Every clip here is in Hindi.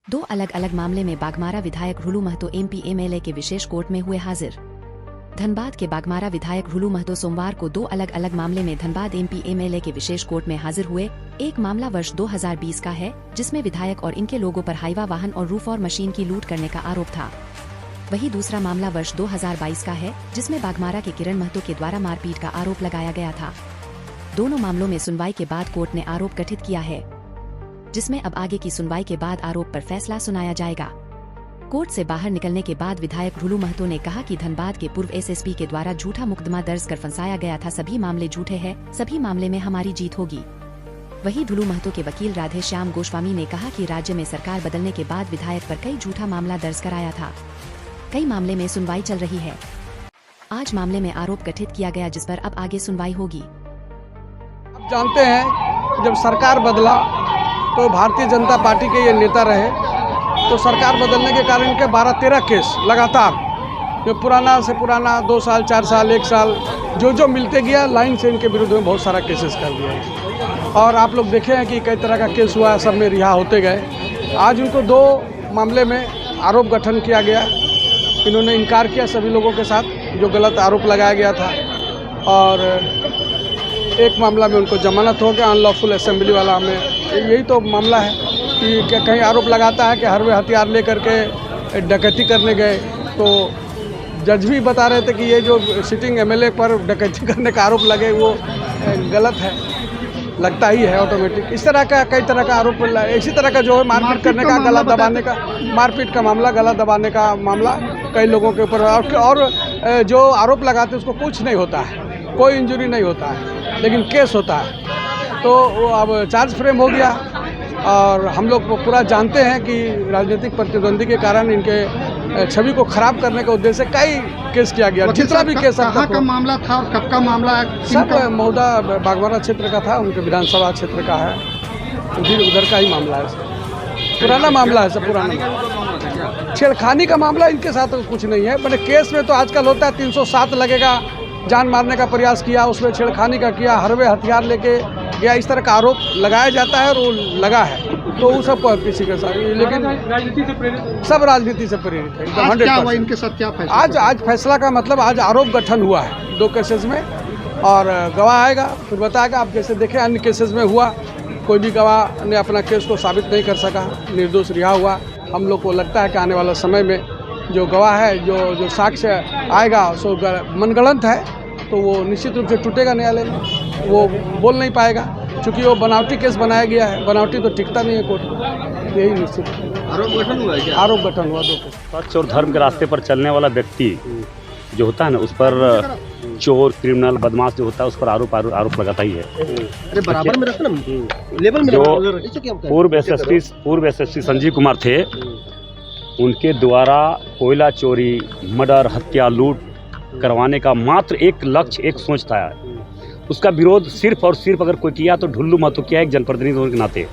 दो अलग अलग मामले में बागमारा विधायक रुलू महतो एमपी एमएलए के विशेष कोर्ट में हुए हाजिर। धनबाद के बागमारा विधायक रुलू महतो सोमवार को दो अलग अलग मामले में धनबाद एमपी एमएलए के विशेष कोर्ट में हाजिर हुए। एक मामला वर्ष 2020 का है, जिसमें विधायक और इनके लोगों पर हाईवा वाहन और रूफ और मशीन की लूट करने का आरोप था। वहीं दूसरा मामला वर्ष 2022 का है, जिसमें बागमारा के किरण महतो के द्वारा मारपीट का आरोप लगाया गया था। दोनों मामलों में सुनवाई के बाद कोर्ट ने आरोप गठित किया है, जिसमें अब आगे की सुनवाई के बाद आरोप पर फैसला सुनाया जाएगा। कोर्ट से बाहर निकलने के बाद विधायक रुलू महतो ने कहा कि धनबाद के पूर्व एसएसपी के द्वारा झूठा मुकदमा दर्ज कर फंसाया गया था। सभी मामले झूठे हैं, सभी मामले में हमारी जीत होगी। वहीं रुलू महतो के वकील राधे श्याम गोस्वामी ने कहा कि राज्य में सरकार बदलने के बाद विधायक पर कई झूठा मामला दर्ज कराया था। कई मामले में सुनवाई चल रही है। आज मामले में आरोप गठित किया गया, जिस पर अब आगे सुनवाई होगी। आप जानते हैं, जब सरकार बदला तो भारतीय जनता पार्टी के ये नेता रहे, तो सरकार बदलने के कारण इनके 12-13 केस लगातार, जो पुराना से पुराना 2 साल 4 साल 1 साल जो मिलते गया, लाइन से इनके विरुद्ध में बहुत सारा केसेस कर दिया। और आप लोग देखे हैं कि कई तरह का केस हुआ, सब में रिहा होते गए। आज उनको 2 मामले में आरोप गठन किया गया। इन्होंने इनकार किया सभी लोगों के साथ जो गलत आरोप लगाया गया था, और एक मामला में उनको जमानत हो गया, अनलॉफुल असेंबली वाला में। यही तो मामला है कि कहीं आरोप लगाता है कि हर वे हथियार लेकर के डकैती करने गए, तो जज भी बता रहे थे कि ये जो सिटिंग एमएलए पर डकैती करने का आरोप लगे वो गलत है, लगता ही है ऑटोमेटिक। इस तरह का कई तरह का आरोप, इसी तरह का जो है मारपीट करने का, गला दबाने का, मारपीट का मामला, गला दबाने का मामला कई लोगों के ऊपर। और जो आरोप लगाते उसको कुछ नहीं होता है, कोई इंजरी नहीं होता है, लेकिन केस होता है। तो अब चार्ज फ्रेम हो गया, और हम लोग पूरा जानते हैं कि राजनीतिक प्रतिद्वंदी के कारण इनके छवि को खराब करने के उद्देश्य से कई केस किया गया। जितना भी केस कहाँ का मामला था और कब का मामला है? सब महुदा बागमारा क्षेत्र का था, उनके विधानसभा क्षेत्र का है, उधर का ही मामला है। पुराना मामला है, सब पुराना। छेड़खानी का मामला इनके साथ कुछ नहीं है, बट केस में तो आजकल होता है 307 लगेगा, जान मारने का प्रयास किया, उसमें छेड़खानी का किया, हरवे हथियार लेके गया, इस तरह का आरोप लगाया जाता है और वो लगा है। तो वो सब किसी के साथ, लेकिन राजनीति से प्रेरित, सब राजनीति से प्रेरित है। आज क्या हुआ इनके साथ, क्या फैसला? आज फैसला का मतलब आज आरोप गठन हुआ है 2 केसेस में, और गवाह आएगा फिर बताएगा। आप जैसे देखें अन्य केसेस में हुआ, कोई भी गवाह ने अपना केस को साबित नहीं कर सका, निर्दोष रिहा हुआ। हम लोग को लगता है कि आने वाला समय में जो गवाह है, जो साक्ष्य आएगा सो मनगढ़ंत है, तो वो निश्चित रूप से टूटेगा न्यायालय में, वो बोल नहीं पाएगा, क्योंकि वो बनावटी केस बनाया गया है। बनावटी तो टिकता नहीं है कोर्ट में, यही निश्चित। आरोप गठन हुआ है क्या? आरोप गठन हुआ 2 केस। सच और धर्म के रास्ते पर चलने वाला व्यक्ति जो होता है ना, उस पर चोर, क्रिमिनल, बदमाश जो होता है, उस पर आरोप लगाता ही है। अरे बराबर में रखना, लेवल में जो पूर्व एसएसपी संजीव कुमार थे, उनके द्वारा कोयला चोरी, मर्डर, हत्या, लूट करवाने का मात्र एक लक्ष्य, एक सोच था। उसका विरोध सिर्फ और सिर्फ अगर कोई किया तो ढुल्लू महतो किया, एक जनप्रतिनिधि होने के नाते।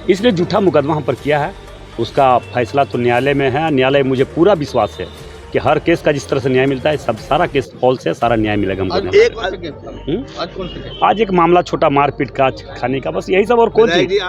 इसलिए झूठा मुकदमा हम पर किया है। उसका फैसला तो न्यायालय में है। न्यायालय, मुझे पूरा विश्वास है कि हर केस का जिस तरह से न्याय मिलता है, सब सारा केस फॉल्स है, सारा न्याय मिलेगा हमको। आज एक मामला छोटा मारपीट का, खाने का, बस यही सब, और कौन चीज।